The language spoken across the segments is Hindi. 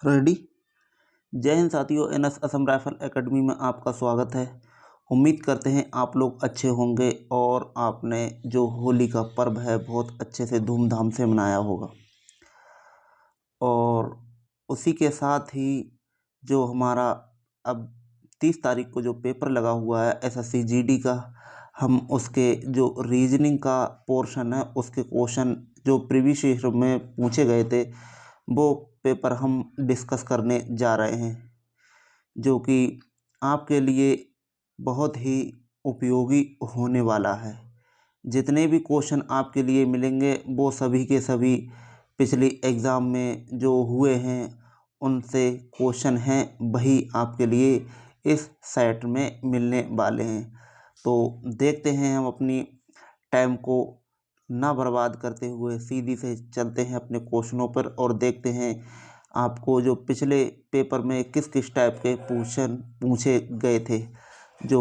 रेडी। जय हिंद साथियों, एनएस असम राइफल एकेडमी में आपका स्वागत है। उम्मीद करते हैं आप लोग अच्छे होंगे और आपने जो होली का पर्व है बहुत अच्छे से धूमधाम से मनाया होगा। और उसी के साथ ही जो हमारा अब 30 तारीख को जो पेपर लगा हुआ है एसएससी जीडी का, हम उसके जो रीजनिंग का पोर्शन है उसके क्वेश्चन जो प्रीवियस ईयर में पूछे गए थे वो पेपर हम डिस्कस करने जा रहे हैं, जो कि आपके लिए बहुत ही उपयोगी होने वाला है। जितने भी क्वेश्चन आपके लिए मिलेंगे वो सभी के सभी पिछली एग्ज़ाम में जो हुए हैं उनसे क्वेश्चन हैं, वही आपके लिए इस सेट में मिलने वाले हैं। तो देखते हैं, हम अपनी टाइम को ना बर्बाद करते हुए सीधी से चलते हैं अपने क्वेश्चनों पर और देखते हैं आपको जो पिछले पेपर में किस किस टाइप के क्वेश्चन पूछे गए थे। जो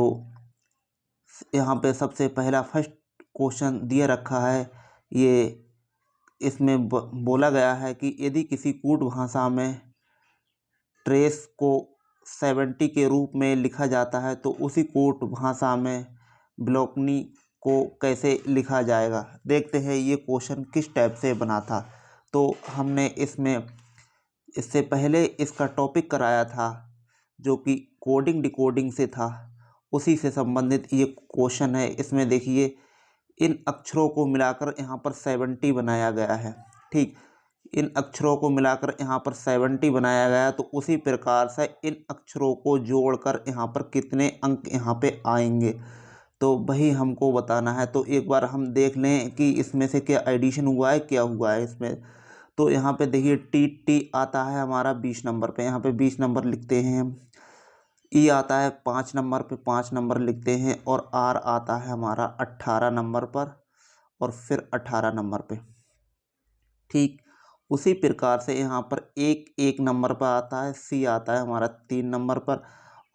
यहाँ पे सबसे पहला फर्स्ट क्वेश्चन दिया रखा है, ये इसमें बोला गया है कि यदि किसी कूट भाषा में ट्रेस को 70 के रूप में लिखा जाता है तो उसी कूट भाषा में ब्लॉकनी को कैसे लिखा जाएगा। देखते हैं ये क्वेश्चन किस टाइप से बना था। तो हमने इससे पहले इसका टॉपिक कराया था जो कि कोडिंग डिकोडिंग से था, उसी से संबंधित ये क्वेश्चन है। इसमें देखिए इन अक्षरों को मिलाकर यहाँ पर 70 बनाया गया है। ठीक, इन अक्षरों को मिलाकर यहाँ पर 70 बनाया गया, तो उसी प्रकार से इन अक्षरों को जोड़कर यहाँ पर कितने अंक यहाँ पे आएंगे तो वही हमको बताना है। तो एक बार हम देख लें कि इसमें से क्या एडिशन हुआ है, क्या हुआ है इसमें। तो यहाँ पे देखिए टी आता है हमारा 20 नंबर पे, यहाँ पे 20 नंबर लिखते हैं हम। ई आता है 5 नंबर पे, 5 नंबर लिखते हैं। और आर आता है हमारा 18 नंबर पर और फिर 18 नंबर पे। ठीक, उसी प्रकार से यहाँ पर एक नंबर पर आता है। सी आता है हमारा 3 नंबर पर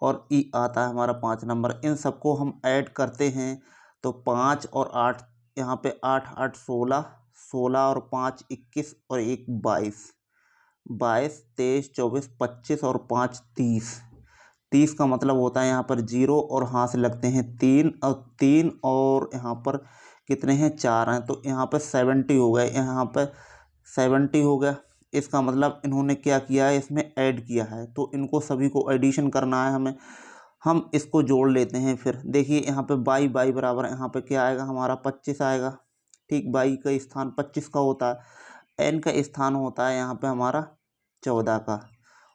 और ई आता है हमारा 5 नंबर। इन सबको हम ऐड करते हैं तो 5 और 8, यहाँ पे 8 8 16, 16 और 5 21 और 1 22, 22 23 24 25 और 5 30। 30 का मतलब होता है यहाँ पर 0 और हाथ से लगते हैं 3 और यहाँ पर कितने हैं, 4 हैं। तो यहाँ पर 70 हो गए, यहाँ पर 70 हो गया। इसका मतलब इन्होंने क्या किया है, इसमें ऐड किया है। तो इनको सभी को एडिशन करना है हमें। हम इसको जोड़ लेते हैं। फिर देखिए यहाँ पे बाई बराबर यहाँ पे क्या आएगा हमारा 25 आएगा। ठीक, बाई का स्थान 25 का होता है, एन का स्थान होता है यहाँ पे हमारा 14 का।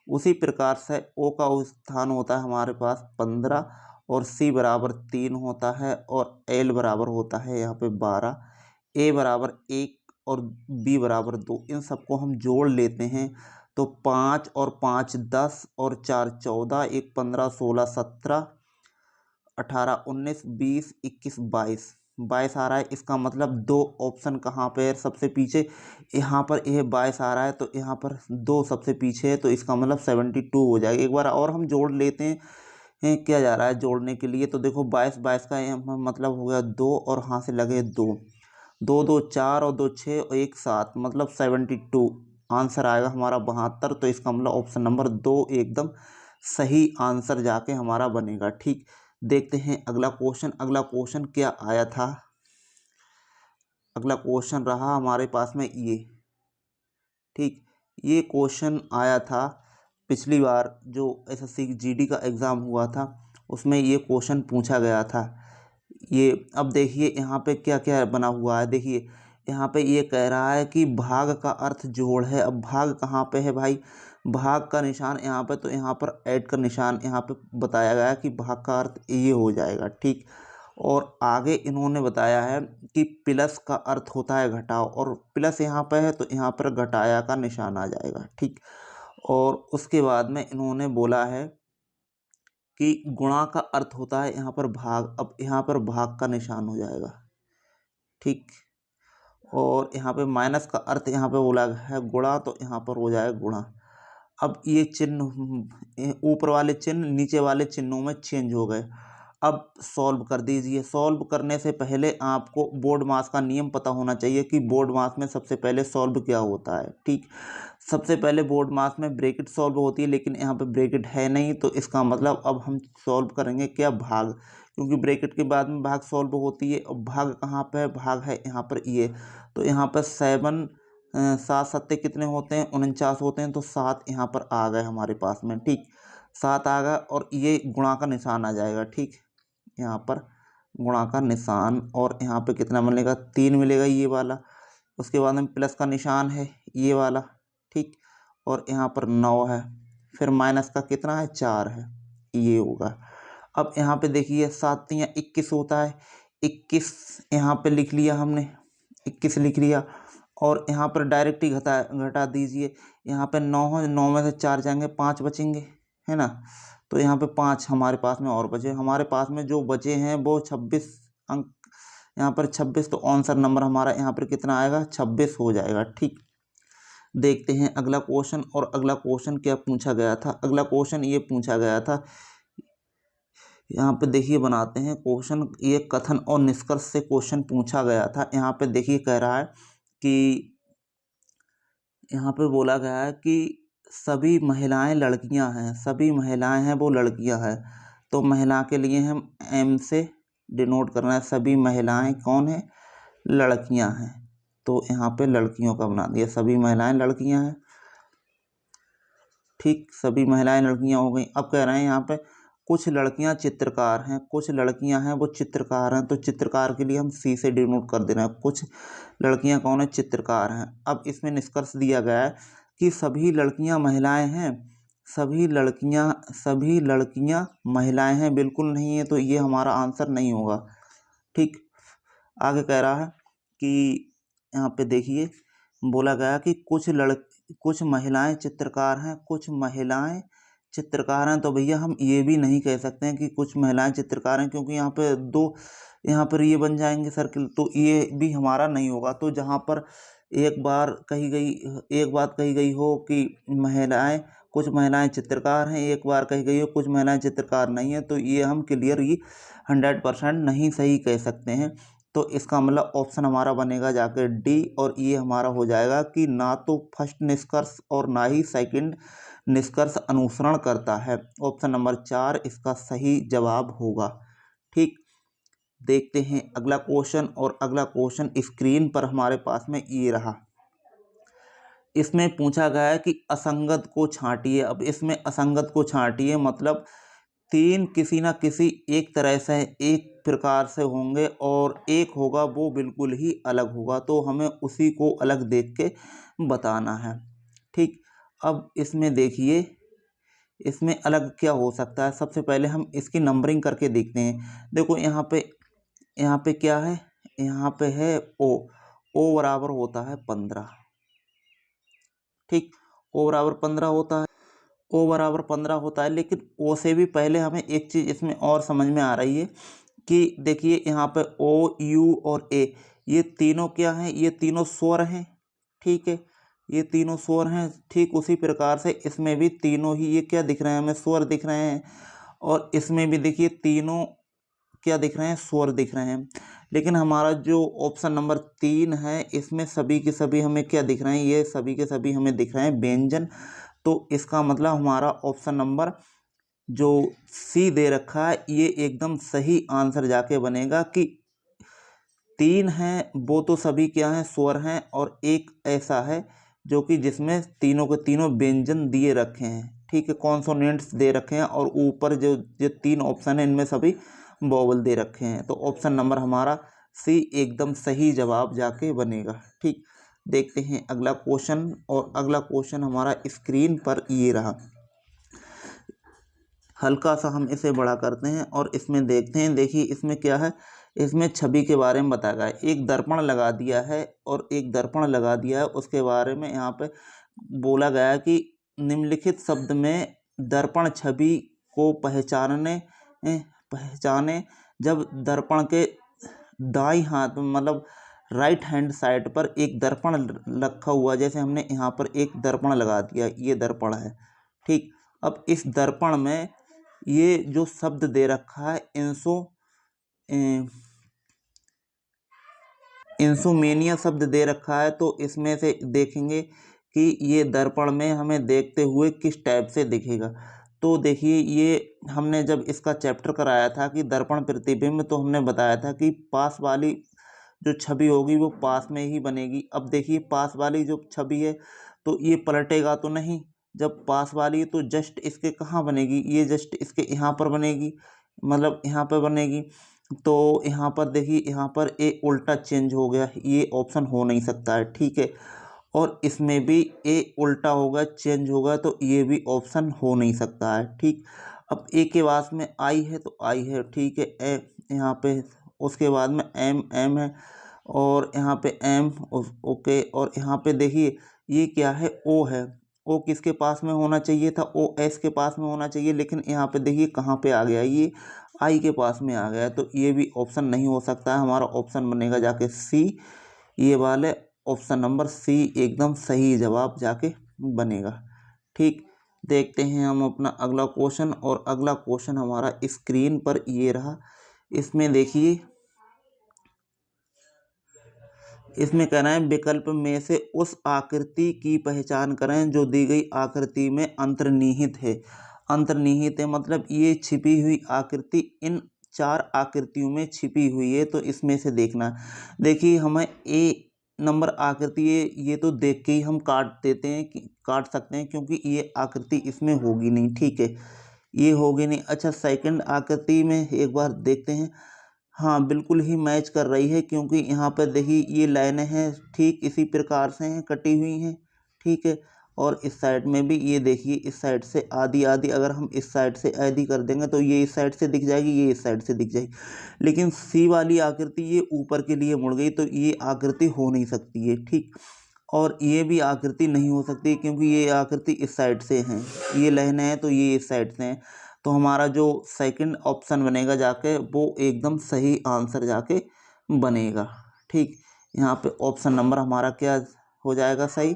उसी प्रकार से ओ का स्थान होता है हमारे पास 15 और सी बराबर 3 होता है और एल बराबर होता है यहाँ पे 12, ए बराबर 1 और बी बराबर 2। इन सबको हम जोड़ लेते हैं तो 5 और 5 10 और 4 14, 1 15 16 17 18 19 20 21 22, 22 आ रहा है। इसका मतलब दो ऑप्शन कहाँ पे है, सबसे पीछे यहाँ पर यह 22 आ रहा है तो यहाँ पर दो सबसे पीछे है, तो इसका मतलब 72 हो जाएगा। एक बार और हम जोड़ लेते हैं क्या जा रहा है जोड़ने के लिए। तो देखो 22 का यहाँ मतलब हो गया 2 और यहाँ से लगे 2, 2 2 4 और 2 6 और 1 7, मतलब 72 आंसर आएगा हमारा 72। तो इसका मतलब ऑप्शन नंबर 2 एकदम सही आंसर जाके हमारा बनेगा। ठीक, देखते हैं अगला क्वेश्चन। अगला क्वेश्चन क्या आया था, अगला क्वेश्चन रहा हमारे पास में ये। ठीक, ये क्वेश्चन आया था पिछली बार जो एसएससी जीडी का एग्ज़ाम हुआ था उसमें ये क्वेश्चन पूछा गया था। ये अब देखिए यहाँ पे क्या क्या बना हुआ है। देखिए यहाँ पे ये कह रहा है कि भाग का अर्थ जोड़ है। अब भाग कहाँ पे है भाई, भाग का निशान यहाँ पे, तो यहाँ पर ऐड का निशान यहाँ पे बताया गया है कि भाग का अर्थ ये हो जाएगा। ठीक, और आगे इन्होंने बताया है कि प्लस का अर्थ होता है घटाव, और प्लस यहाँ पे है तो यहाँ पर घटाया का निशान आ जाएगा। ठीक, और उसके बाद में इन्होंने बोला है कि गुणा का अर्थ होता है यहाँ पर भाग। अब यहाँ पर भाग का निशान हो जाएगा। ठीक, और यहाँ पे माइनस का अर्थ यहाँ पे बोला है गुणा, तो यहाँ पर हो जाएगा गुणा। अब ये चिन्ह ऊपर वाले चिन्ह नीचे वाले चिन्हों में चेंज हो गए। अब सॉल्व कर दीजिए। सॉल्व करने से पहले आपको बोर्ड मास का नियम पता होना चाहिए कि बोर्ड मास में सबसे पहले सॉल्व क्या होता है। ठीक, सबसे पहले बोर्ड मास में ब्रैकेट सॉल्व होती है, लेकिन यहाँ पे ब्रैकेट है नहीं, तो इसका मतलब अब हम सॉल्व करेंगे क्या, भाग, क्योंकि ब्रैकेट के बाद में भाग सॉल्व होती है। और भाग कहाँ पे है, भाग है यहाँ पर ये। तो यहाँ पर 7 7 सत्ते कितने होते हैं, 49 होते हैं, तो 7 यहाँ पर आ गए हमारे पास में। ठीक, 7 आ गया और ये गुणा का निशान आ जाएगा। ठीक, यहाँ पर गुणा का निशान, और यहाँ पे कितना मिलेगा, 3 मिलेगा ये वाला। उसके बाद में प्लस का निशान है ये वाला। ठीक, और यहाँ पर 9 है, फिर माइनस का कितना है, 4 है, ये होगा। अब यहाँ पे देखिए 7 या 21 होता है, 21 यहाँ पे लिख लिया हमने, 21 लिख लिया। और यहाँ पर डायरेक्ट ही घटा दीजिए। यहाँ पे 9 है, 9 में से 4 जाएंगे, 5 बचेंगे, है ना। तो यहाँ पे 5 हमारे पास में और बचे। हमारे पास में जो बचे हैं वो 26 अंक, यहाँ पर 26, तो आंसर नंबर हमारा यहाँ पर कितना आएगा, 26 हो जाएगा। ठीक, देखते हैं अगला क्वेश्चन। और अगला क्वेश्चन क्या पूछा गया था, अगला क्वेश्चन ये पूछा गया था, यहाँ पे देखिए बनाते हैं क्वेश्चन। ये कथन और निष्कर्ष से क्वेश्चन पूछा गया था। यहाँ पे देखिए कह रहा है कि, यहाँ पे बोला गया है कि सभी महिलाएं लड़कियां हैं, सभी महिलाएं हैं वो लड़कियां हैं। तो महिला के लिए हम एम से डिनोट करना है, सभी महिलाएं कौन है, लड़कियां हैं। तो यहाँ पे लड़कियों का बना दिया, सभी महिलाएं लड़कियां हैं। ठीक, सभी महिलाएं लड़कियां हो गई। अब कह रहे हैं यहाँ पे कुछ लड़कियां चित्रकार हैं, कुछ लड़कियां हैं वो चित्रकार हैं। तो चित्रकार के लिए हम सी से डिनोट कर दे रहे हैं, कुछ लड़कियां कौन है, चित्रकार हैं। अब इसमें निष्कर्ष दिया गया है कि सभी लड़कियां महिलाएं हैं, सभी लड़कियां महिलाएं हैं, बिल्कुल नहीं है, तो ये हमारा आंसर नहीं होगा। ठीक, आगे कह रहा है कि यहाँ पे देखिए बोला गया कि कुछ महिलाएं चित्रकार हैं, कुछ महिलाएं चित्रकार हैं। तो भैया हम ये भी नहीं कह सकते हैं कि कुछ महिलाएं चित्रकार हैं, क्योंकि यहाँ पे दो, यहाँ पर ये बन जाएंगे सर्किल, तो ये भी हमारा नहीं होगा। तो जहाँ पर एक बात कही गई हो कि कुछ महिलाएं चित्रकार हैं, एक बार कही गई हो कुछ महिलाएं चित्रकार नहीं है, तो ये हम क्लियरली 100% नहीं सही कह सकते हैं। तो इसका मतलब ऑप्शन हमारा बनेगा जाकर डी, और ये हमारा हो जाएगा कि ना तो फर्स्ट निष्कर्ष और ना ही सेकंड निष्कर्ष अनुसरण करता है। ऑप्शन नंबर 4 इसका सही जवाब होगा। ठीक, देखते हैं अगला क्वेश्चन। और अगला क्वेश्चन स्क्रीन पर हमारे पास में ये रहा। इसमें पूछा गया है कि असंगत को छांटिए। अब इसमें असंगत को छांटिए मतलब 3 किसी ना किसी एक तरह से, एक प्रकार से होंगे, और एक होगा वो बिल्कुल ही अलग होगा, तो हमें उसी को अलग देख के बताना है। ठीक, अब इसमें देखिए इसमें अलग क्या हो सकता है। सबसे पहले हम इसकी नंबरिंग करके देखते हैं। देखो यहाँ पे क्या है, यहाँ पे है ओ बराबर होता है 15। ठीक, ओ बराबर 15 होता है, ओ बराबर 15 होता है। लेकिन ओ से भी पहले हमें एक चीज़ इसमें और समझ में आ रही है कि देखिए यहाँ पे ओ, यू और ए, ये तीनों क्या हैं, ये तीनों स्वर हैं। ठीक है, ये तीनों स्वर हैं। ठीक उसी प्रकार से इसमें भी तीनों ही ये क्या दिख रहे हैं, हमें स्वर दिख रहे हैं। और इसमें भी देखिए तीनों क्या दिख रहे हैं, स्वर दिख रहे हैं। लेकिन हमारा जो ऑप्शन नंबर 3 है, इसमें सभी के सभी हमें क्या दिख रहे हैं, ये सभी के सभी हमें दिख रहे हैं व्यंजन। तो इसका मतलब हमारा ऑप्शन नंबर जो सी दे रखा है ये एकदम सही आंसर जाके बनेगा कि 3 हैं वो तो सभी क्या हैं, स्वर हैं, और एक ऐसा है जो कि जिसमें तीनों के तीनों व्यंजन दिए रखे हैं। ठीक है, कॉन्सोनेंट्स दे रखे हैं, और ऊपर जो 3 ऑप्शन है इनमें सभी वोवल दे रखे हैं। तो ऑप्शन नंबर हमारा सी एकदम सही जवाब जाके बनेगा। ठीक, देखते हैं अगला क्वेश्चन। और अगला क्वेश्चन हमारा स्क्रीन पर ये रहा। हल्का सा हम इसे बड़ा करते हैं और इसमें देखते हैं। देखिए इसमें क्या है, इसमें छवि के बारे में बताया गया है। एक दर्पण लगा दिया है, और एक दर्पण लगा दिया है, उसके बारे में यहाँ पे बोला गया है कि निम्नलिखित शब्द में दर्पण छवि को पहचाने जब दर्पण के दाईं हाथ में मतलब राइट हैंड साइड पर एक दर्पण रखा हुआ, जैसे हमने यहाँ पर एक दर्पण लगा दिया, ये दर्पण है। ठीक, अब इस दर्पण में ये जो शब्द दे रखा है इंसोमेनिया शब्द दे रखा है, तो इसमें से देखेंगे कि ये दर्पण में हमें देखते हुए किस टाइप से दिखेगा। तो देखिए, ये हमने जब इसका चैप्टर कराया था कि दर्पण प्रतिबिंब, तो हमने बताया था कि पास वाली जो छवि होगी वो पास में ही बनेगी। अब देखिए, पास वाली जो छवि है तो ये पलटेगा तो नहीं, जब पास वाली तो जस्ट इसके कहाँ बनेगी, ये जस्ट इसके यहाँ पर बनेगी, मतलब यहाँ पर बनेगी। तो यहाँ पर देखिए, यहाँ पर ए उल्टा चेंज हो गया, ये ऑप्शन हो नहीं सकता है, ठीक है। और इसमें भी ए उल्टा होगा, चेंज होगा, तो ये भी ऑप्शन हो नहीं सकता है, ठीक। अब ए के बाद में आई है तो आई है, ठीक है, ए यहाँ पे, उसके बाद में एम एम है, और यहाँ पे एम, ओके, और यहाँ पे देखिए ये क्या है, ओ है। ओ किसके पास में होना चाहिए था, ओ एस के पास में होना चाहिए, लेकिन यहाँ पे देखिए कहाँ पे आ गया, ये आई के पास में आ गया, तो ये भी ऑप्शन नहीं हो सकता है। हमारा ऑप्शन बनेगा जाके सी, ये वाले ऑप्शन नंबर सी एकदम सही जवाब जाके बनेगा, ठीक। देखते हैं हम अपना अगला क्वेश्चन, और अगला क्वेश्चन हमारा स्क्रीन पर ये रहा। इसमें देखिए, इसमें कहना है विकल्प में से उस आकृति की पहचान करें जो दी गई आकृति में अंतर्निहित है। अंतर्निहित है मतलब ये छिपी हुई आकृति इन चार आकृतियों में छिपी हुई है, तो इसमें से देखना। देखिए, हमें ए नंबर आकृति, ये तो देख के ही हम काट देते हैं, कि काट सकते हैं, क्योंकि ये आकृति इसमें होगी नहीं, ठीक है, ये होगी नहीं। अच्छा, सेकंड आकृति में एक बार देखते हैं। हाँ, बिल्कुल ही मैच कर रही है, क्योंकि यहाँ पर देखिए ये लाइनें हैं ठीक इसी प्रकार से हैं, कटी हुई हैं, ठीक है। और इस साइड में भी ये देखिए, इस साइड से आधी आधी, अगर हम इस साइड से आधी कर देंगे तो ये इस साइड से दिख जाएगी, ये इस साइड से दिख जाएगी। लेकिन सी वाली आकृति ये ऊपर के लिए मुड़ गई, तो ये आकृति हो नहीं सकती है, ठीक। और ये भी आकृति नहीं हो सकती, क्योंकि ये आकृति इस साइड से हैं, ये लाइनें हैं तो ये इस साइड से हैं। तो हमारा जो सेकंड ऑप्शन बनेगा जाके, वो एकदम सही आंसर जाके बनेगा, ठीक। यहाँ पे ऑप्शन नंबर हमारा क्या हो जाएगा सही,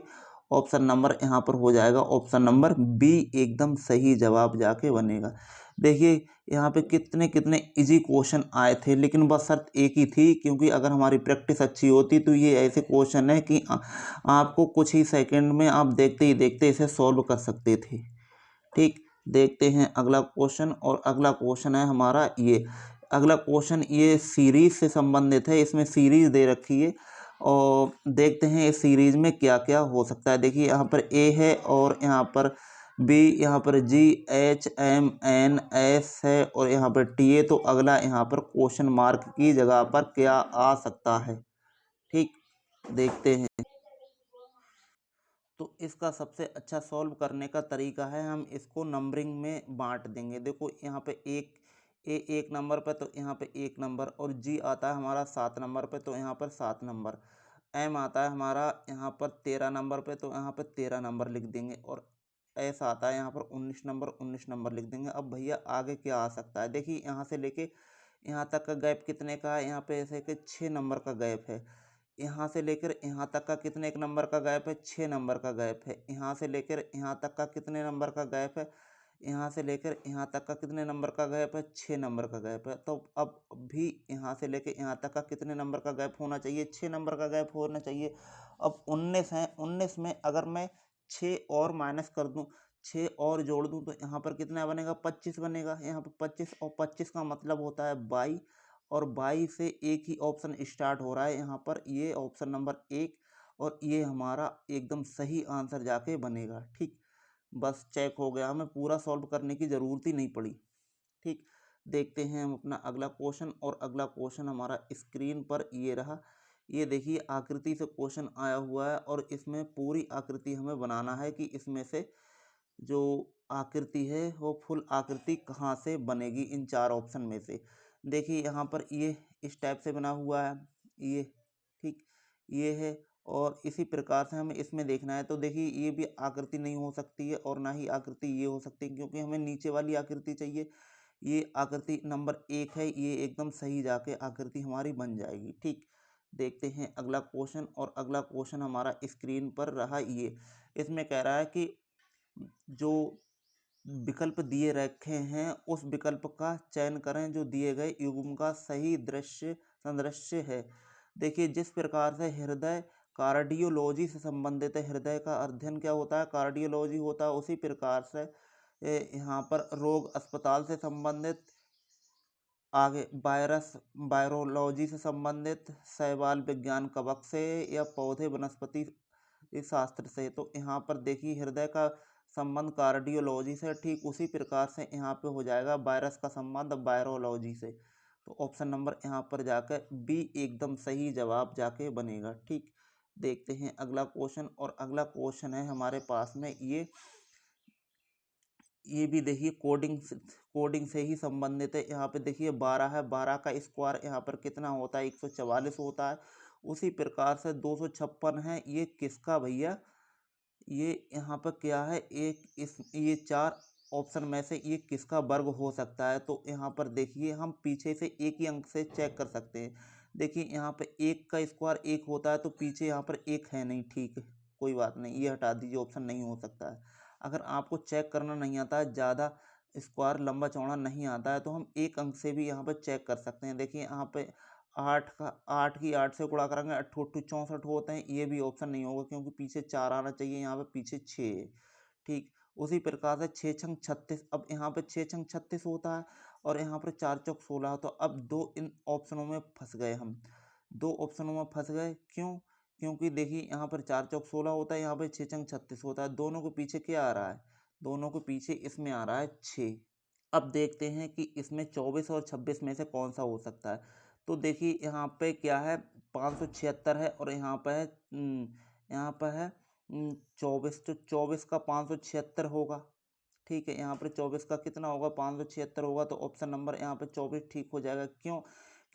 ऑप्शन नंबर यहाँ पर हो जाएगा ऑप्शन नंबर बी एकदम सही जवाब जाके बनेगा। देखिए, यहाँ पे कितने कितने इजी क्वेश्चन आए थे, लेकिन बस शर्त एक ही थी, क्योंकि अगर हमारी प्रैक्टिस अच्छी होती तो ये ऐसे क्वेश्चन है कि आपको कुछ ही सेकंड में आप देखते ही देखते इसे सॉल्व कर सकते थे, ठीक। देखते हैं अगला क्वेश्चन, और अगला क्वेश्चन है हमारा ये। अगला क्वेश्चन ये सीरीज से संबंधित है, इसमें सीरीज दे रखी है, और देखते हैं इस सीरीज में क्या क्या हो सकता है। देखिए, यहाँ पर ए है, और यहाँ पर बी, यहाँ पर जी, एच, एम, एन, एस है, और यहाँ पर टी है। तो अगला यहाँ पर क्वेश्चन मार्क की जगह पर क्या आ सकता है, ठीक। देखते हैं। तो इसका सबसे अच्छा सॉल्व करने का तरीका है, हम इसको नंबरिंग में बांट देंगे। देखो, यहाँ पे एक नंबर पे, तो यहाँ पे एक नंबर, और जी आता है हमारा 7 नंबर पे, तो यहाँ पर 7 नंबर। एम आता है हमारा यहाँ पर 13 नंबर पे, तो यहाँ पर 13 नंबर लिख देंगे, और एस आता है यहाँ पर 19 नंबर लिख देंगे। अब भैया आगे क्या आ सकता है, देखिए यहाँ से लेके यहाँ तक का गैप कितने का है, यहाँ पे ऐसे कि 6 नंबर का गैप है। यहाँ से लेकर यहाँ तक का कितने एक नंबर का गैप है, 6 नंबर का गैप है। यहाँ से लेकर यहाँ तक का कितने नंबर का गैप है, यहाँ से लेकर यहाँ तक का कितने नंबर का गैप है, 6 नंबर का गैप है। तो अब भी यहाँ से लेकर यहाँ तक का कितने नंबर का गैप होना चाहिए, 6 नंबर का गैप होना चाहिए। अब 19 है, 19 में अगर मैं 6 और माइनस कर दूँ, 6 और जोड़ दूँ, तो यहाँ पर कितना बनेगा, 25 बनेगा। यहाँ पर 25, और 25 का मतलब होता है 22, और 22 से एक ही ऑप्शन स्टार्ट हो रहा है यहाँ पर, ये ऑप्शन नंबर एक, और ये हमारा एकदम सही आंसर जाके बनेगा, ठीक। बस चेक हो गया, हमें पूरा सॉल्व करने की ज़रूरत ही नहीं पड़ी, ठीक। देखते हैं हम अपना अगला क्वेश्चन, और अगला क्वेश्चन हमारा स्क्रीन पर ये रहा। ये देखिए, आकृति से क्वेश्चन आया हुआ है, और इसमें पूरी आकृति हमें बनाना है कि इसमें से जो आकृति है वो फुल आकृति कहाँ से बनेगी इन चार ऑप्शन में से। देखिए, यहाँ पर ये इस टाइप से बना हुआ है, ये, ठीक, ये है, और इसी प्रकार से हमें इसमें देखना है। तो देखिए, ये भी आकृति नहीं हो सकती है, और ना ही आकृति ये हो सकती है, क्योंकि हमें नीचे वाली आकृति चाहिए। ये आकृति नंबर एक है, ये एकदम सही जाके आकृति हमारी बन जाएगी, ठीक। देखते हैं अगला क्वेश्चन, और अगला क्वेश्चन हमारा स्क्रीन पर रहा ये। इसमें कह रहा है कि जो विकल्प दिए रखे हैं उस विकल्प का चयन करें जो दिए गए युग्म का सही दृश्य सादृश्य है। देखिए जिस प्रकार से हृदय कार्डियोलॉजी से संबंधित है, हृदय का अध्ययन क्या होता है, कार्डियोलॉजी होता है, उसी प्रकार से यहाँ पर रोग अस्पताल से संबंधित, आगे वायरस वायरोलॉजी से संबंधित, शैवाल विज्ञान कवक से, या पौधे वनस्पति शास्त्र से। तो यहाँ पर देखिए हृदय का संबंध कार्डियोलॉजी से, ठीक उसी प्रकार से यहाँ पे हो जाएगा वायरस का संबंध वायरोलॉजी से। तो ऑप्शन नंबर यहाँ पर जाकर बी एकदम सही जवाब जाके बनेगा। ठीक, देखते हैं अगला क्वेश्चन। और अगला क्वेश्चन है हमारे पास में ये भी देखिए कोडिंग से ही संबंधित है। यहाँ पे देखिए 12 है, 12 का स्क्वायर यहाँ पर कितना होता है, 144 होता है। उसी प्रकार से 256 है, ये किसका भैया, ये यहाँ पर क्या है, ये चार ऑप्शन में से ये किसका वर्ग हो सकता है। तो यहाँ पर देखिए हम पीछे से एक ही अंक से चेक कर सकते हैं। देखिए यहाँ पे एक का स्क्वायर एक होता है, तो पीछे यहाँ पर एक है नहीं, ठीक है कोई बात नहीं, ये हटा दीजिए, ऑप्शन नहीं हो सकता है। अगर आपको चेक करना नहीं आता है, ज़्यादा स्क्वायर लंबा चौड़ा नहीं आता है, तो हम एक अंक से भी यहाँ पर चेक कर सकते हैं। देखिए यहाँ पे 8 की 8 से गुणा करेंगे, 8 8 64 होते हैं, ये भी ऑप्शन नहीं होगा क्योंकि पीछे 4 आना चाहिए, यहाँ पे पीछे 6 है। ठीक, उसी प्रकार से 6 छंग 36, अब यहाँ पे 6 छंग 36 होता है और यहाँ पर 4 चौक 16। तो अब दो इन ऑप्शनों में फंस गए हम, दो ऑप्शनों में फंस गए। क्यों? क्योंकि देखिए यहाँ पर 4 चौक 16 होता है, यहाँ पे 6 छंग 36 होता है, दोनों के पीछे क्या आ रहा है, दोनों के पीछे इसमें आ रहा है 6। अब देखते हैं कि इसमें 24 और 26 में से कौन सा हो सकता है। तो देखिए यहाँ पे क्या है, 576 है और यहाँ पे है यहाँ पे है 24, तो 24 का 576 होगा। ठीक है, यहाँ पर 24 का कितना होगा, 576 होगा। तो ऑप्शन नंबर यहाँ पे 24 ठीक हो जाएगा। क्यों?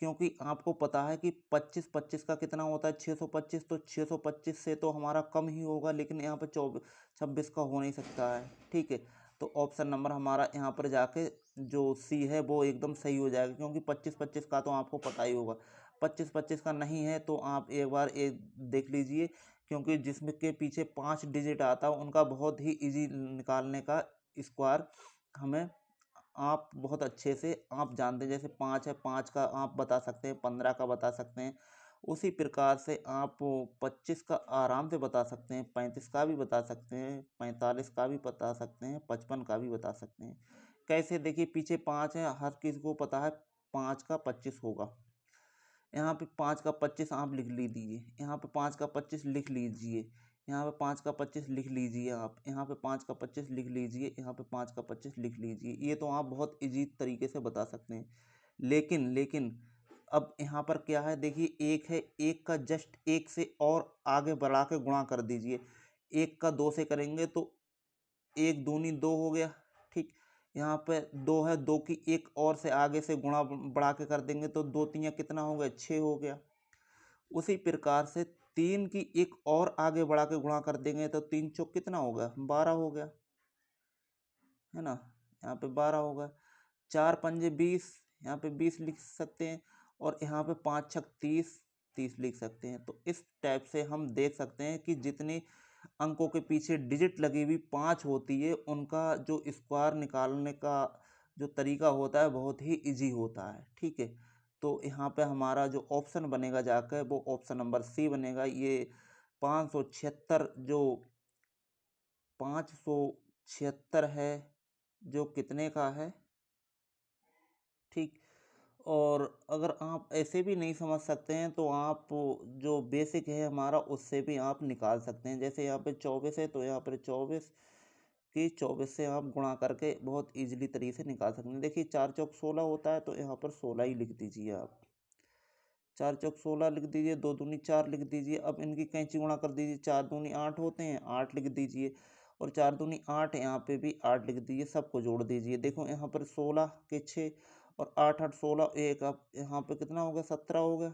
क्योंकि आपको पता है कि 25 25 का कितना होता है, 625। तो 625 से तो हमारा कम ही होगा, लेकिन यहाँ पे 24 26 का हो नहीं सकता है। ठीक है, तो ऑप्शन नंबर हमारा यहाँ पर जाके जो सी है वो एकदम सही हो जाएगा, क्योंकि 25 25 का तो आपको पता ही होगा। 25 25 का नहीं है तो आप एक बार एक देख लीजिए, क्योंकि जिसमें के पीछे 5 डिजिट आता है उनका बहुत ही इजी निकालने का स्क्वायर हमें आप बहुत अच्छे से आप जानते हैं। जैसे 5 है, 5 का आप बता सकते हैं, 15 का बता सकते हैं। उसी प्रकार से आप 25 का आराम से बता सकते हैं, 35 का भी बता सकते हैं, 45 का भी बता सकते हैं, 55 का भी बता सकते हैं। कैसे? देखिए पीछे 5 है, हर किसी को पता है 5 का 25 होगा। यहाँ पे 5 का 25 आप लिख लीजिए, यहाँ पे 5 का 25 लिख लीजिए, यहाँ पे 5 का 25 लिख लीजिए, आप यहाँ पे 5 का 25 लिख लीजिए, यहाँ पे 5 का 25 लिख लीजिए। ये तो आप बहुत इजी तरीके से बता सकते हैं। लेकिन लेकिन अब यहाँ पर क्या है, देखिए एक है, एक का जस्ट एक से और आगे बढ़ा के गुणा कर दीजिए। एक का 2 से करेंगे तो एक दूनी 2 हो गया। ठीक, यहाँ पे 2 है, 2 की एक और से आगे से गुणा बढ़ा के कर देंगे तो 2 तियाँ कितना हो गया, 6 हो गया। उसी प्रकार से 3 की एक और आगे बढ़ा के गुणा कर देंगे तो 3 चौक कितना हो गया, 12 हो गया, है ना। यहाँ पे 12 होगा। 4 पंजे 20, यहाँ पे 20 लिख सकते हैं, और यहाँ पे 5 छक 30, 30 लिख सकते हैं। तो इस टाइप से हम देख सकते हैं कि जितनी अंकों के पीछे डिजिट लगी हुई 5 होती है, उनका जो स्क्वायर निकालने का जो तरीका होता है बहुत ही इजी होता है। ठीक है, तो यहाँ पे हमारा जो ऑप्शन बनेगा जाकर वो ऑप्शन नंबर सी बनेगा। ये 576 जो 576 है, जो कितने का है। ठीक, और अगर आप ऐसे भी नहीं समझ सकते हैं तो आप जो बेसिक है हमारा उससे भी आप निकाल सकते हैं। जैसे यहाँ पे 24 है तो यहाँ पर 24 की 24 से आप गुणा करके बहुत इजीली तरीके से निकाल सकते हैं। देखिए 4 चौक 16 होता है तो यहाँ पर 16 ही लिख दीजिए आप। 4 चौक 16 लिख दीजिए, 2 दूनी 4 लिख दीजिए। अब इनकी कैंची गुणा कर दीजिए, 4 दूनी 8 होते हैं, 8 लिख दीजिए, और 4 दूनी 8, यहाँ पे भी 8 लिख दीजिए। सबको जोड़ दीजिए, देखो यहाँ पर 16 के 6 और 8 8 16, एक अब यहाँ पे कितना हो गया, 17 हो गया,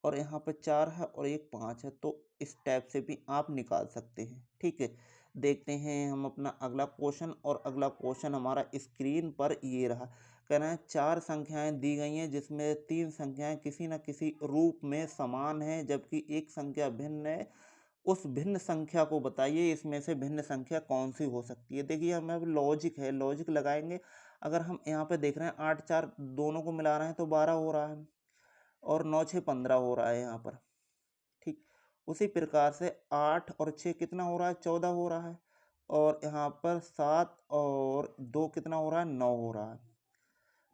और यहाँ पे 4 है और एक 5 है। तो इस टाइप से भी आप निकाल सकते हैं। ठीक है, देखते हैं हम अपना अगला क्वेश्चन। और अगला क्वेश्चन हमारा स्क्रीन पर ये रहा। कह रहे हैं 4 संख्याएं दी गई हैं जिसमें 3 संख्याएं किसी न किसी रूप में समान हैं, जबकि एक संख्या भिन्न है उस भिन्न संख्या को बताइए, इसमें से भिन्न संख्या कौन सी हो सकती है। देखिए हमें अब लॉजिक है, लॉजिक लगाएंगे। अगर हम यहाँ पे देख रहे हैं 8 4 दोनों को मिला रहे हैं तो 12 हो रहा है, और 9 6 15 हो रहा है यहाँ पर। ठीक, उसी प्रकार से 8 और 6 कितना हो रहा है, 14 हो रहा है, और यहाँ पर 7 और 2 कितना हो रहा है, 9 हो रहा है।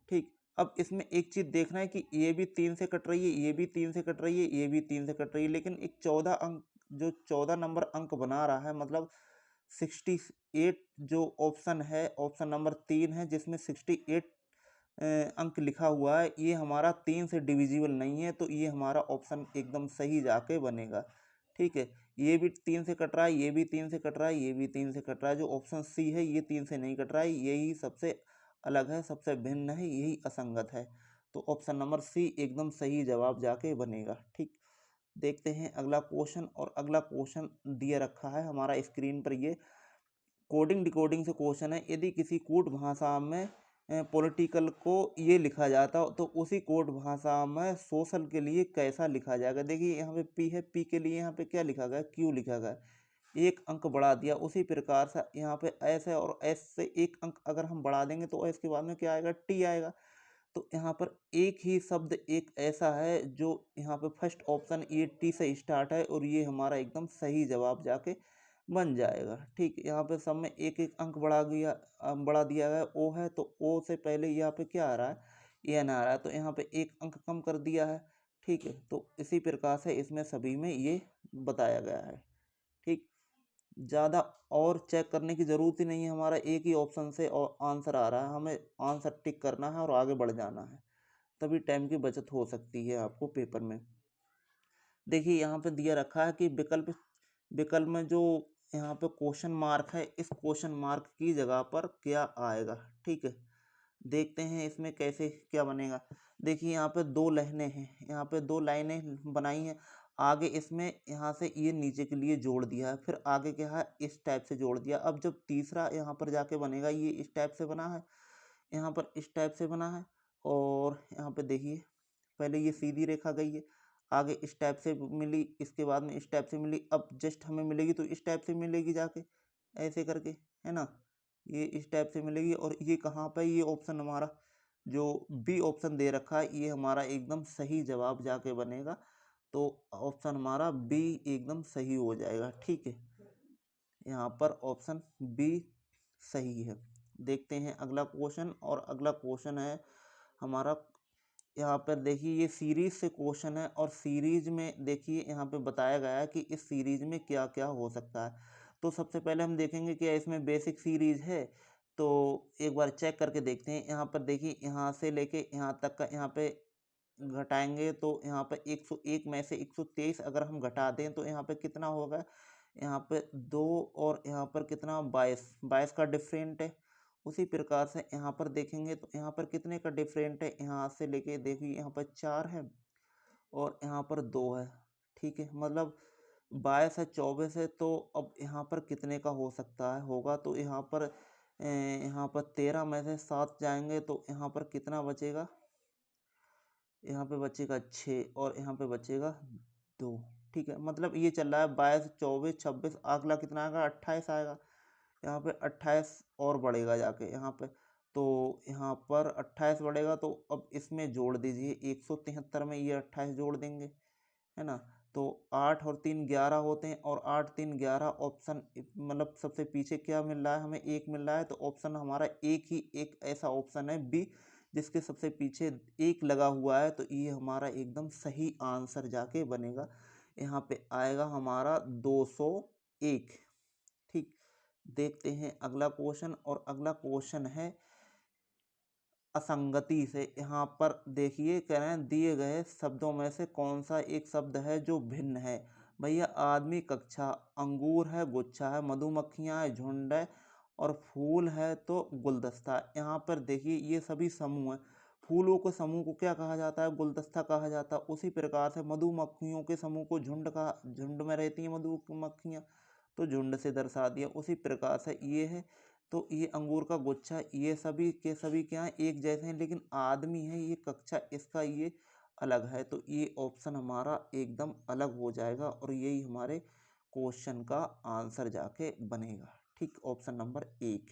ठीक, अब इसमें एक चीज़ देखना है कि ये भी 3 से कट रही है, ये भी 3 से कट रही है, ये भी 3 से कट रही है, लेकिन एक 14 अंक, जो 14 नंबर अंक बना रहा है, मतलब 68, जो ऑप्शन है, ऑप्शन नंबर 3 है, जिसमें 68 अंक लिखा हुआ है, ये हमारा 3 से डिविजिबल नहीं है, तो ये हमारा ऑप्शन एकदम सही जाके बनेगा। ठीक है, ये भी 3 से कट रहा है, ये भी 3 से कट रहा है, ये भी 3 से कट रहा है, जो ऑप्शन सी है ये 3 से नहीं कट रहा है, यही सबसे अलग है, सबसे भिन्न है, यही असंगत है। तो ऑप्शन नंबर सी एकदम सही जवाब जाके बनेगा। ठीक, देखते हैं अगला क्वेश्चन। और अगला क्वेश्चन दिया रखा है हमारा स्क्रीन पर, ये कोडिंग डिकोडिंग से क्वेश्चन है। यदि किसी कूट भाषा में पॉलिटिकल को ये लिखा जाता तो उसी कोड भाषा में सोशल के लिए कैसा लिखा जाएगा। देखिए यहाँ पे पी है, पी के लिए यहाँ पे क्या लिखा गया, क्यू लिखा गया, एक अंक बढ़ा दिया। उसी प्रकार से यहाँ पे एस है, और एस से एक अंक अगर हम बढ़ा देंगे तो एस के बाद में क्या आएगा, टी आएगा। तो यहाँ पर एक ही शब्द एक ऐसा है जो यहाँ पे फर्स्ट ऑप्शन ये टी से स्टार्ट है, और ये हमारा एकदम सही जवाब जाके बन जाएगा। ठीक, यहाँ पे सब में एक एक अंक बढ़ा दिया गया। ओ है तो ओ से पहले यहाँ पे क्या आ रहा है, एन आ रहा है, तो यहाँ पे एक अंक कम कर दिया है। ठीक है, तो इसी प्रकार से इसमें सभी में ये बताया गया है। ठीक, ज़्यादा और चेक करने की ज़रूरत ही नहीं है, हमारा एक ही ऑप्शन से और आंसर आ रहा है, हमें आंसर टिक करना है और आगे बढ़ जाना है, तभी टाइम की बचत हो सकती है आपको पेपर में। देखिए यहाँ पे दिया रखा है कि विकल्प, विकल्प में जो यहाँ पे क्वेश्चन मार्क है, इस क्वेश्चन मार्क की जगह पर क्या आएगा। ठीक है, देखते हैं इसमें कैसे क्या बनेगा। देखिए यहाँ पे दो लाइनें हैं, यहाँ पे दो लाइनें बनाई हैं। आगे इसमें यहाँ से ये नीचे के लिए जोड़ दिया है, फिर आगे क्या है, इस टाइप से जोड़ दिया। अब जब तीसरा यहाँ पर जाके बनेगा, ये इस टाइप से बना है, यहाँ पर इस टाइप से बना है, और यहाँ पे देखिए पहले ये सीधी रेखा गई है, आगे इस टाइप से मिली, इसके बाद में इस टाइप से मिली, अब जस्ट हमें मिलेगी तो इस टाइप से मिलेगी जाके, ऐसे करके, है ना, ये इस टाइप से मिलेगी। और ये कहाँ पे, ये ऑप्शन हमारा जो बी ऑप्शन दे रखा है, ये हमारा एकदम सही जवाब जाके बनेगा। तो ऑप्शन हमारा बी एकदम सही हो जाएगा। ठीक है, यहाँ पर ऑप्शन बी सही है। देखते हैं अगला क्वेश्चन। और अगला क्वेश्चन है हमारा, यहाँ पर देखिए ये सीरीज से क्वेश्चन है, और सीरीज में देखिए यहाँ पे बताया गया है कि इस सीरीज में क्या क्या हो सकता है। तो सबसे पहले हम देखेंगे क्या इसमें बेसिक सीरीज है, तो एक बार चेक करके देखते हैं। यहाँ पर देखिए यहाँ से लेके यहाँ तक का यहाँ पे घटाएंगे, तो यहाँ पे 101 में से 123 अगर हम घटा दें तो यहाँ पे कितना होगा, यहाँ पे 2, और यहाँ पर कितना, 22, 22 का डिफरेंट है। उसी प्रकार से यहाँ पर देखेंगे तो यहाँ पर कितने का डिफरेंट है, यहाँ से लेके देखिए यहाँ पर 4 है और यहाँ पर 2 है। ठीक है, मतलब 22 है, 24 है, तो अब यहाँ पर कितने का हो सकता है, होगा तो यहाँ पर 13 में से 7 जाएंगे तो यहाँ पर कितना बचेगा, यहाँ पे बचेगा 6, और यहाँ पे बचेगा 2। ठीक है, मतलब ये चल रहा है 22 24 26, अगला कितना आएगा, 28 आएगा। यहाँ पे 28 और बढ़ेगा जाके यहाँ पे, तो यहाँ पर 28 बढ़ेगा, तो अब इसमें जोड़ दीजिए 173 में ये 28 जोड़ देंगे, है ना। तो 8 और 3 11 होते हैं, और 8 3 11 ऑप्शन, मतलब सबसे पीछे क्या मिल रहा है, हमें 1 मिल रहा है, तो ऑप्शन हमारा एक ऐसा ऑप्शन है बी, जिसके सबसे पीछे 1 लगा हुआ है, तो ये हमारा एकदम सही आंसर जाके बनेगा। यहाँ पे आएगा हमारा 201। ठीक, देखते हैं अगला क्वेश्चन। और अगला क्वेश्चन है असंगति से। यहाँ पर देखिए कह रहे हैं दिए गए शब्दों में से कौन सा एक शब्द है जो भिन्न है। भैया आदमी कक्षा, अंगूर है गुच्छा है, मधुमक्खियाँ है झुंड है, और फूल है तो गुलदस्ता। यहाँ पर देखिए ये सभी समूह हैं। फूलों के समूह को क्या कहा जाता है, गुलदस्ता कहा जाता है। उसी प्रकार से मधुमक्खियों के समूह को झुंड का, झुंड में रहती हैं मधुमक्खियाँ, तो झुंड से दर्शा दिया। उसी प्रकार से ये है, तो ये अंगूर का गुच्छा, ये सभी के सभी क्या हैं, एक जैसे हैं, लेकिन आदमी है ये कक्षा, इसका ये अलग है। तो ये ऑप्शन हमारा एकदम अलग हो जाएगा, और यही हमारे क्वेश्चन का आंसर जाके बनेगा। ठीक, ऑप्शन नंबर 1।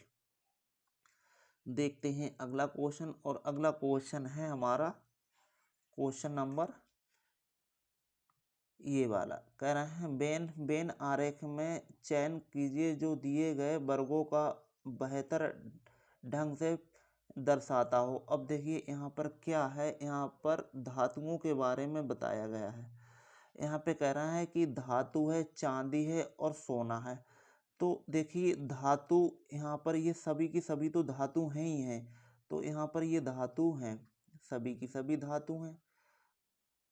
देखते हैं अगला क्वेश्चन, और अगला क्वेश्चन है हमारा क्वेश्चन नंबर ये वाला। कह रहे हैं बेन आरेख में चयन कीजिए जो दिए गए वर्गों का बेहतर ढंग से दर्शाता हो। अब देखिए यहाँ पर क्या है, यहाँ पर धातुओं के बारे में बताया गया है। यहाँ पे कह रहा है कि धातु है, चांदी है और सोना है। तो देखिए धातु, यहाँ पर ये सभी की सभी तो धातु हैं ही हैं, तो यहाँ पर ये धातु हैं, सभी की सभी धातु हैं।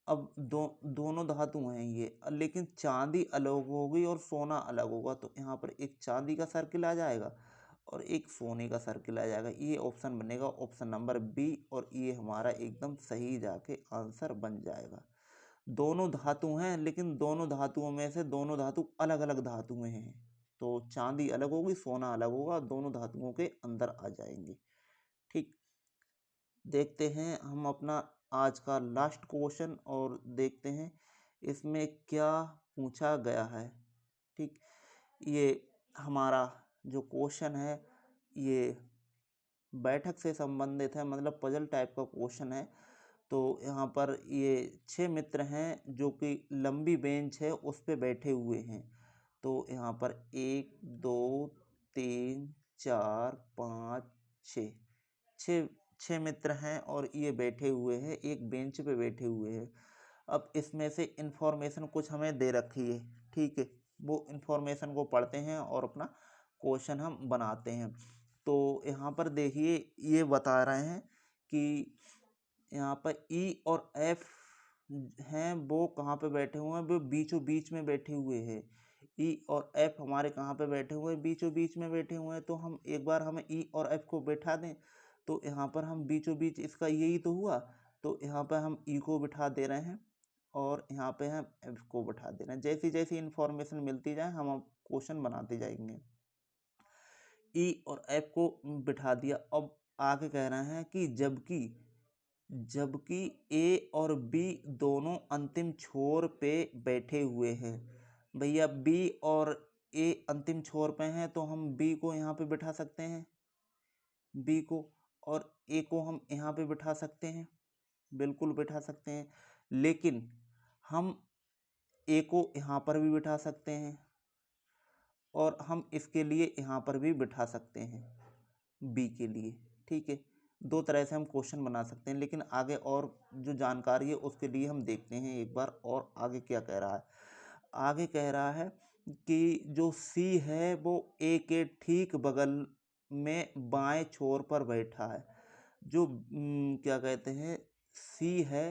अब दोनों धातु हैं ये, लेकिन चांदी अलग होगी और सोना अलग होगा, तो यहाँ पर एक चांदी का सर्किल आ जाएगा और एक सोने का सर्किल आ जाएगा। ये ऑप्शन बनेगा ऑप्शन नंबर बी, और ये हमारा एकदम सही जाके आंसर बन जाएगा। दोनों धातु हैं, लेकिन दोनों धातुओं में से दोनों धातु अलग अलग धातुएं हैं, तो चांदी अलग होगी, सोना अलग होगा, दोनों धातुओं के अंदर आ जाएंगे। ठीक, देखते हैं हम अपना आज का लास्ट क्वेश्चन और देखते हैं इसमें क्या पूछा गया है। ठीक, ये हमारा जो क्वेश्चन है ये बैठक से संबंधित है, मतलब पजल टाइप का क्वेश्चन है। तो यहाँ पर ये 6 मित्र हैं जो कि लंबी बेंच है उस पे बैठे हुए हैं। तो यहाँ पर 1 2 3 4 5 6 छः छः मित्र हैं और ये बैठे हुए हैं, एक बेंच पे बैठे हुए हैं। अब इसमें से इंफॉर्मेशन कुछ हमें दे रखी है, ठीक है, वो इंफॉर्मेशन को पढ़ते हैं और अपना क्वेश्चन हम बनाते हैं। तो यहाँ पर देखिए ये बता रहे हैं कि यहाँ पर ई और एफ हैं, वो कहाँ पे बैठे हुए हैं, वो बीचों बीच में बैठे हुए हैं। ई और एफ हमारे कहाँ पे बैठे हुए हैं, बीचों बीच में बैठे हुए हैं। तो हम एक बार हमें ई और एफ को बैठा दें, तो यहाँ पर हम बीचों बीच, इसका यही तो हुआ, तो यहाँ पर हम ई को बिठा दे रहे हैं और यहाँ पे हम एफ को बिठा दे रहे हैं। जैसी जैसी इंफॉर्मेशन मिलती जाए हम क्वेश्चन बनाते जाएंगे। ई और एफ को बिठा दिया। अब आगे कह रहे हैं कि जबकि जबकि ए और बी दोनों अंतिम छोर पे बैठे हुए हैं। भैया बी और ए अंतिम छोर पे हैं, तो हम बी को यहाँ पे बिठा सकते हैं, बी को, और ए को हम यहाँ पे बिठा सकते हैं, बिल्कुल बिठा सकते हैं। लेकिन हम ए को यहाँ पर भी बिठा सकते हैं और हम इसके लिए यहाँ पर भी बिठा सकते हैं, बी के लिए। ठीक है, दो तरह से हम क्वेश्चन बना सकते हैं, लेकिन आगे और जो जानकारी है उसके लिए हम देखते हैं एक बार और आगे क्या कह रहा है। आगे कह रहा है कि जो सी है वो ए के ठीक बगल में बाएं छोर पर बैठा है। जो क्या कहते हैं, सी है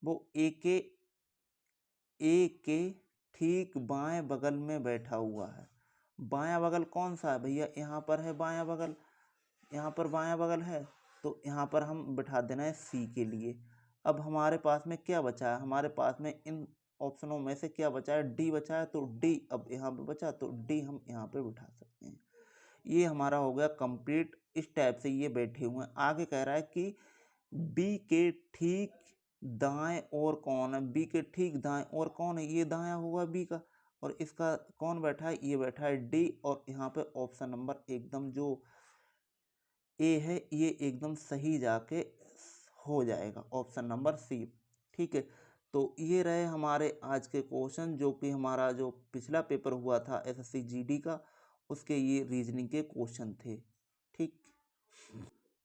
वो ए के ठीक बाएं बगल में बैठा हुआ है। बायां बगल कौन सा है भैया, यहाँ पर है बायां बगल, यहाँ पर बायां बगल है, तो यहाँ पर हम बिठा देना है सी के लिए। अब हमारे पास में क्या बचा है, हमारे पास में इन ऑप्शनों में से क्या बचा है, डी बचा है, तो डी अब यहाँ पे बचा, तो डी हम यहाँ पे बिठा सकते हैं। ये हमारा हो गया कंप्लीट। इस टाइप से ये बैठे हुए हैं। आगे कह रहा है कि बी के ठीक दाएं और कौन है, बी के ठीक दाएं और कौन है, ये दायां होगा बी का, और इसका कौन बैठा है, ये बैठा है डी, और यहाँ पे ऑप्शन नंबर एकदम जो ए है ये एकदम सही जाके हो जाएगा, ऑप्शन नंबर सी। ठीक है, तो ये रहे हमारे आज के क्वेश्चन, जो कि हमारा जो पिछला पेपर हुआ था एसएससी जीडी का, उसके ये रीजनिंग के क्वेश्चन थे। ठीक,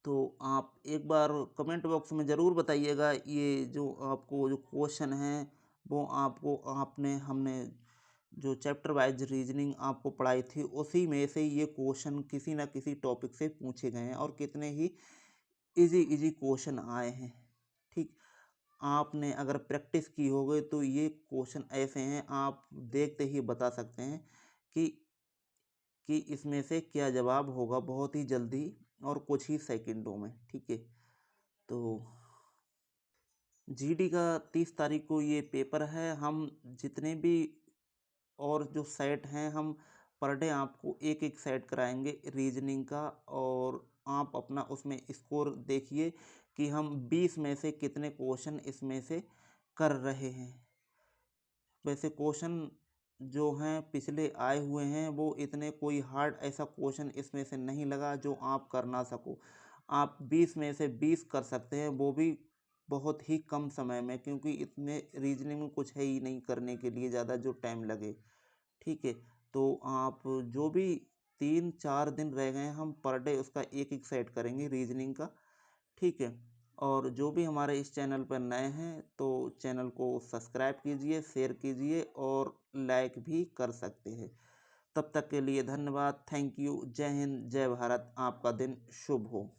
तो आप एक बार कमेंट बॉक्स में ज़रूर बताइएगा ये जो आपको जो क्वेश्चन हैं वो आपको हमने जो चैप्टर वाइज रीजनिंग आपको पढ़ाई थी उसी में से ये क्वेश्चन किसी ना किसी टॉपिक से पूछे गए हैं, और कितने ही इजी इजी क्वेश्चन आए हैं। ठीक, आपने अगर प्रैक्टिस की होगी तो ये क्वेश्चन ऐसे हैं, आप देखते ही बता सकते हैं कि इसमें से क्या जवाब होगा बहुत ही जल्दी और कुछ ही सेकंडों में। ठीक है, तो जीडी का 30 तारीख को ये पेपर है। हम जितने भी और जो सेट हैं हम पर डे आपको एक एक सेट कराएंगे रीजनिंग का, और आप अपना उसमें स्कोर देखिए कि हम 20 में से कितने क्वेश्चन इसमें से कर रहे हैं। वैसे क्वेश्चन जो हैं पिछले आए हुए हैं वो इतने कोई हार्ड ऐसा क्वेश्चन इसमें से नहीं लगा जो आप कर ना सको। आप 20 में से 20 कर सकते हैं, वो भी बहुत ही कम समय में, क्योंकि इसमें रीजनिंग में कुछ है ही नहीं करने के लिए ज़्यादा जो टाइम लगे। ठीक है, तो आप जो भी 3-4 दिन रह गए हैं, हम पर डे उसका एक एक सेट करेंगे रीजनिंग का। ठीक है, और जो भी हमारे इस चैनल पर नए हैं तो चैनल को सब्सक्राइब कीजिए, शेयर कीजिए और लाइक भी कर सकते हैं। तब तक के लिए धन्यवाद। Thank you. जय हिंद, जय भारत। आपका दिन शुभ हो।